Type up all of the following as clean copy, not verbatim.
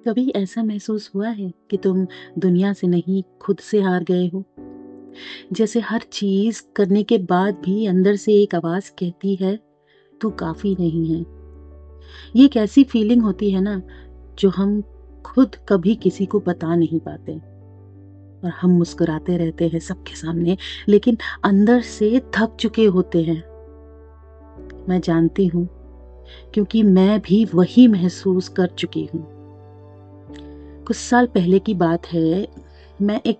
कभी ऐसा महसूस हुआ है कि तुम दुनिया से नहीं खुद से हार गए हो? जैसे हर चीज करने के बाद भी अंदर से एक आवाज कहती है, तू काफी नहीं है। ये एक ऐसी फीलिंग होती है ना, जो हम खुद कभी किसी को बता नहीं पाते। और हम मुस्कुराते रहते हैं सबके सामने, लेकिन अंदर से थक चुके होते हैं। मैं जानती हूँ, क्योंकि मैं भी वही महसूस कर चुकी हूँ। कुछ साल पहले की बात है। मैं एक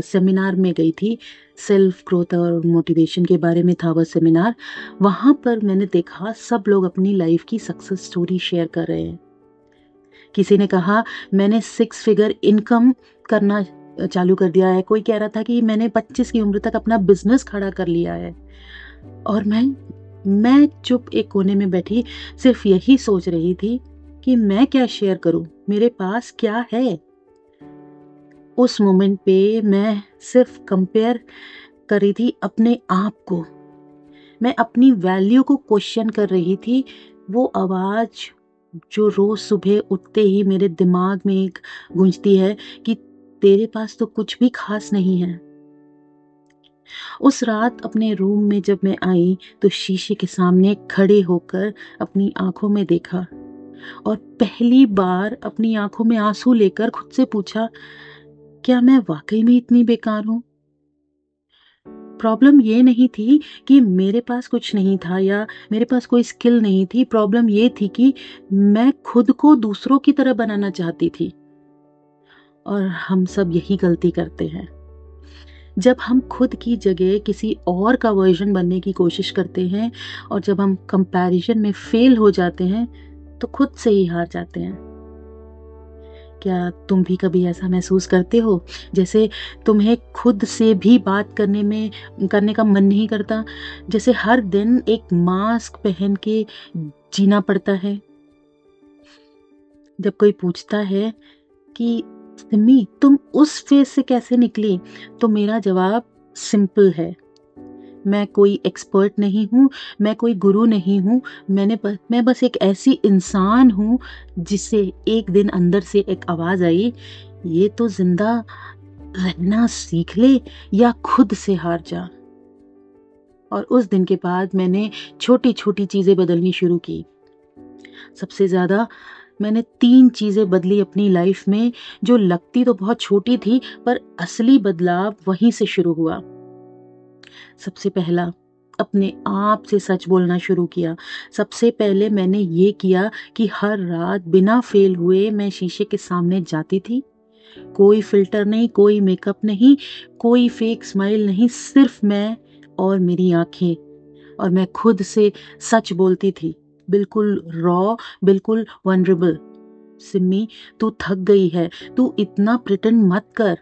सेमिनार में गई थी। सेल्फ ग्रोथ और मोटिवेशन के बारे में था वह सेमिनार। वहाँ पर मैंने देखा सब लोग अपनी लाइफ की सक्सेस स्टोरी शेयर कर रहे हैं। किसी ने कहा, मैंने 6 फिगर इनकम करना चालू कर दिया है। कोई कह रहा था कि मैंने 25 की उम्र तक अपना बिजनेस खड़ा कर लिया है। और मैं चुप एक कोने में बैठी सिर्फ यही सोच रही थी कि मैं क्या शेयर करूं, मेरे पास क्या है। उस मोमेंट पे मैं सिर्फ कंपेयर कर रही थी अपने आप को। मैं अपनी वैल्यू को क्वेश्चन कर रही थी। वो आवाज जो रोज सुबह उठते ही मेरे दिमाग में एक गूंजती है कि तेरे पास तो कुछ भी खास नहीं है। उस रात अपने रूम में जब मैं आई तो शीशे के सामने खड़े होकर अपनी आंखों में देखा और पहली बार अपनी आंखों में आंसू लेकर खुद से पूछा, क्या मैं वाकई में इतनी बेकार हूं? प्रॉब्लम ये नहीं थी कि मेरे पास कुछ नहीं था या मेरे पास कोई स्किल नहीं थी। प्रॉब्लम ये थी कि मैं खुद को दूसरों की तरह बनाना चाहती थी। और हम सब यही गलती करते हैं। जब हम खुद की जगह किसी और का वर्जन बनने की कोशिश करते हैं और जब हम कंपैरिजन में फेल हो जाते हैं तो खुद से ही हार जाते हैं। क्या तुम भी कभी ऐसा महसूस करते हो, जैसे तुम्हें खुद से भी बात करने का मन नहीं करता, जैसे हर दिन एक मास्क पहन के जीना पड़ता है? जब कोई पूछता है कि सिमी तुम उस फेज से कैसे निकली, तो मेरा जवाब सिंपल है, मैं कोई एक्सपर्ट नहीं हूँ, मैं कोई गुरु नहीं हूँ। मैं बस एक ऐसी इंसान हूँ जिसे एक दिन अंदर से एक आवाज आई, ये तो जिंदा रहना सीख ले या खुद से हार जा। और उस दिन के बाद मैंने छोटी छोटी चीजें बदलनी शुरू की। सबसे ज्यादा मैंने 3 चीजें बदली अपनी लाइफ में, जो लगती तो बहुत छोटी थी पर असली बदलाव वहीं से शुरू हुआ। सबसे पहला, अपने आप से सच बोलना शुरू किया। सबसे पहले मैंने ये किया कि हर रात बिना फेल हुए मैं शीशे के सामने जाती थी। कोई फिल्टर नहीं, कोई मेकअप नहीं, कोई फेक स्माइल नहीं, सिर्फ मैं और मेरी आंखें। और मैं खुद से सच बोलती थी, बिल्कुल रॉ, बिल्कुल वनरेबल। सिमी, तू थक गई है, तू इतना प्रिटेंड मत कर,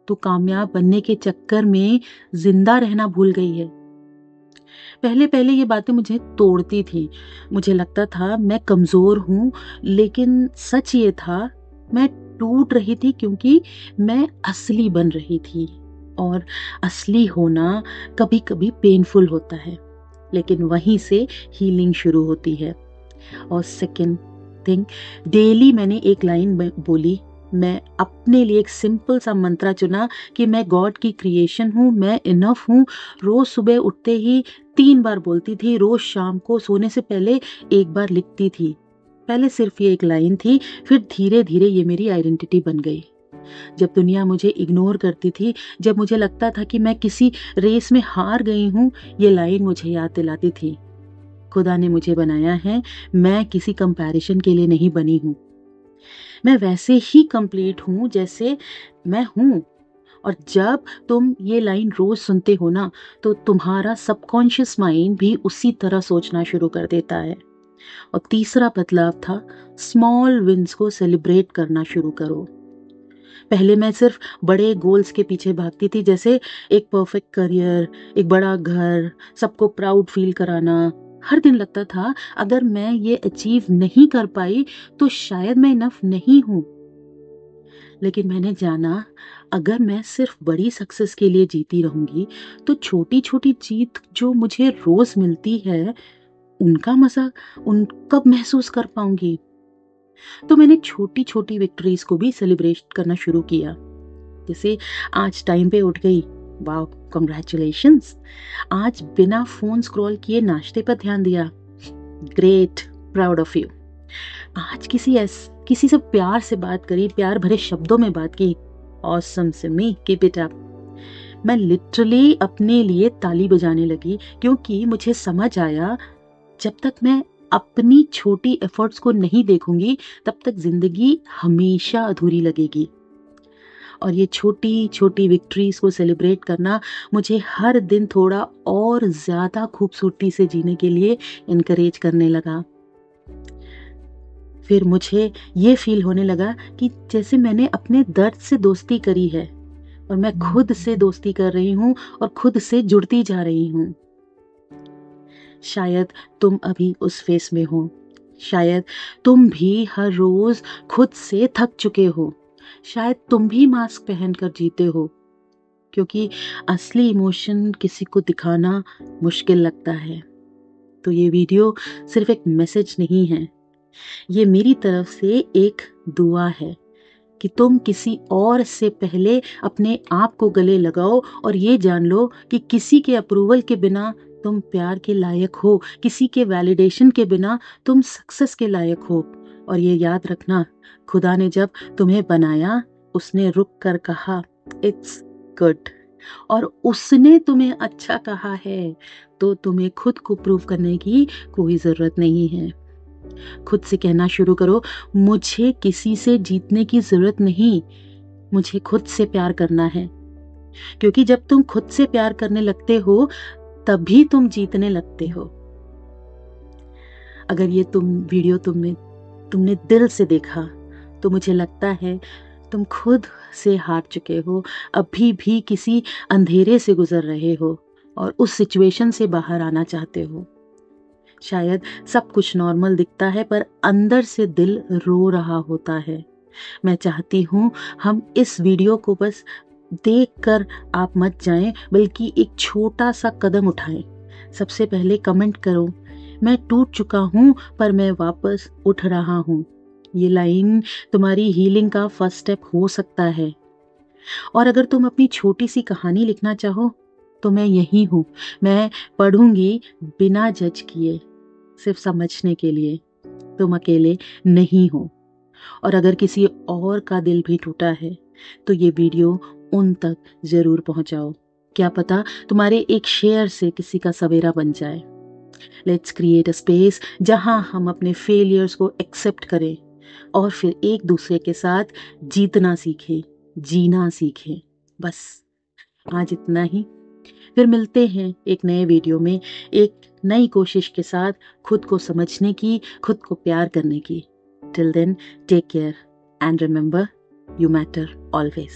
तू कामयाब बनने के चक्कर में जिंदा रहना भूल गई है। पहले पहले ये बातें मुझे तोड़ती थी। मुझे लगता था मैं कमजोर हूं, लेकिन सच ये था, मैं टूट रही थी क्योंकि मैं असली बन रही थी। और असली होना कभी कभी पेनफुल होता है, लेकिन वहीं से हीलिंग शुरू होती है। और सेकंड थिंग, डेली मैंने एक लाइन बोली। मैं अपने लिए एक सिंपल सा मंत्रा चुना कि मैं गॉड की क्रिएशन हूँ, मैं इनफ हूँ। रोज सुबह उठते ही 3 बार बोलती थी, रोज शाम को सोने से पहले एक बार लिखती थी। पहले सिर्फ ये एक लाइन थी, फिर धीरे धीरे ये मेरी आइडेंटिटी बन गई। जब दुनिया मुझे इग्नोर करती थी, जब मुझे लगता था कि मैं किसी रेस में हार गई हूँ, ये लाइन मुझे याद दिलाती थी, खुदा ने मुझे बनाया है, मैं किसी कंपैरिजन के लिए नहीं बनी हूँ। मैं वैसे ही कंप्लीट हूँ जैसे मैं हूँ। और जब तुम ये लाइन रोज सुनते हो ना, तो तुम्हारा सबकॉन्शियस माइंड भी उसी तरह सोचना शुरू कर देता है। और तीसरा बदलाव था, स्मॉल विंस को सेलिब्रेट करना शुरू करो। पहले मैं सिर्फ बड़े गोल्स के पीछे भागती थी, जैसे एक परफेक्ट करियर, एक बड़ा घर, सबको प्राउड फील कराना। हर दिन लगता था अगर मैं ये अचीव नहीं कर पाई तो शायद मैं इनफ नहीं हूं। लेकिन मैंने जाना, अगर मैं सिर्फ बड़ी सक्सेस के लिए जीती रहूंगी तो छोटी छोटी जीत जो मुझे रोज मिलती है, उनका मजा उन कब महसूस कर पाऊंगी। तो मैंने छोटी छोटी विक्ट्रीज को भी सेलिब्रेट करना शुरू किया। जैसे आज टाइम पे उठ गई, वाह कंग्रेचुलेशंस। आज बिना फोन स्क्रॉल किए नाश्ते पर ध्यान दिया, ग्रेट, प्राउड ऑफ यू। आज किसी से प्यार से बात करी, प्यार भरे शब्दों में बात की, awesome Simi, keep it up. मैं लिटरली अपने लिए ताली बजाने लगी, क्योंकि मुझे समझ आया जब तक मैं अपनी छोटी एफर्ट्स को नहीं देखूंगी तब तक जिंदगी हमेशा अधूरी लगेगी। और ये छोटी छोटी विक्ट्रीज को सेलिब्रेट करना मुझे हर दिन थोड़ा और ज्यादा खूबसूरती से जीने के लिए इनकरेज करने लगा। फिर मुझे ये फील होने लगा कि जैसे मैंने अपने दर्द से दोस्ती करी है और मैं खुद से दोस्ती कर रही हूँ और खुद से जुड़ती जा रही हूँ। शायद तुम अभी उस फेस में हो, शायद तुम भी हर रोज खुद से थक चुके हो, शायद तुम भी मास्क पहनकर जीते हो, क्योंकि असली इमोशन किसी को दिखाना मुश्किल लगता है। तो ये वीडियो सिर्फ एक मैसेज नहीं है, ये मेरी तरफ से एक दुआ है कि तुम किसी और से पहले अपने आप को गले लगाओ और ये जान लो कि किसी के अप्रूवल के बिना तुम प्यार के लायक हो, किसी के वैलिडेशन के बिना तुम सक्सेस के लायक हो। और ये याद रखना, खुदा ने जब तुम्हें बनाया उसने रुक कर कहा इट्स गुड, और उसने तुम्हें अच्छा कहा है, तो तुम्हें खुद को प्रूव करने की कोई जरूरत नहीं है। खुद से कहना शुरू करो, मुझे किसी से जीतने की जरूरत नहीं, मुझे खुद से प्यार करना है। क्योंकि जब तुम खुद से प्यार करने लगते हो तभी तुम जीतने लगते हो। अगर ये वीडियो तुमने दिल से देखा तो मुझे लगता है तुम खुद से हार चुके हो, अभी भी किसी अंधेरे से गुजर रहे हो और उस सिचुएशन से बाहर आना चाहते हो। शायद सब कुछ नॉर्मल दिखता है पर अंदर से दिल रो रहा होता है। मैं चाहती हूँ हम इस वीडियो को बस देखकर आप मत जाएं, बल्कि एक छोटा सा कदम उठाएं। सबसे पहले कमेंट करो, मैं टूट चुका हूँ पर मैं वापस उठ रहा हूँ। ये लाइन तुम्हारी हीलिंग का फर्स्ट स्टेप हो सकता है। और अगर तुम अपनी छोटी सी कहानी लिखना चाहो तो मैं यही हूँ। मैं पढ़ूंगी बिना जज किए, सिर्फ समझने के लिए। तुम अकेले नहीं हो। और अगर किसी और का दिल भी टूटा है तो ये वीडियो उन तक जरूर पहुंचाओ। क्या पता तुम्हारे एक शेयर से किसी का सवेरा बन जाए। लेट्स क्रिएट अ स्पेस जहां हम अपने फेलियर्स को एक्सेप्ट करें और फिर एक दूसरे के साथ जीतना सीखें, जीना सीखें। बस आज इतना ही। फिर मिलते हैं एक नए वीडियो में, एक नई कोशिश के साथ खुद को समझने की, खुद को प्यार करने की। Till then, take care and remember, you matter always.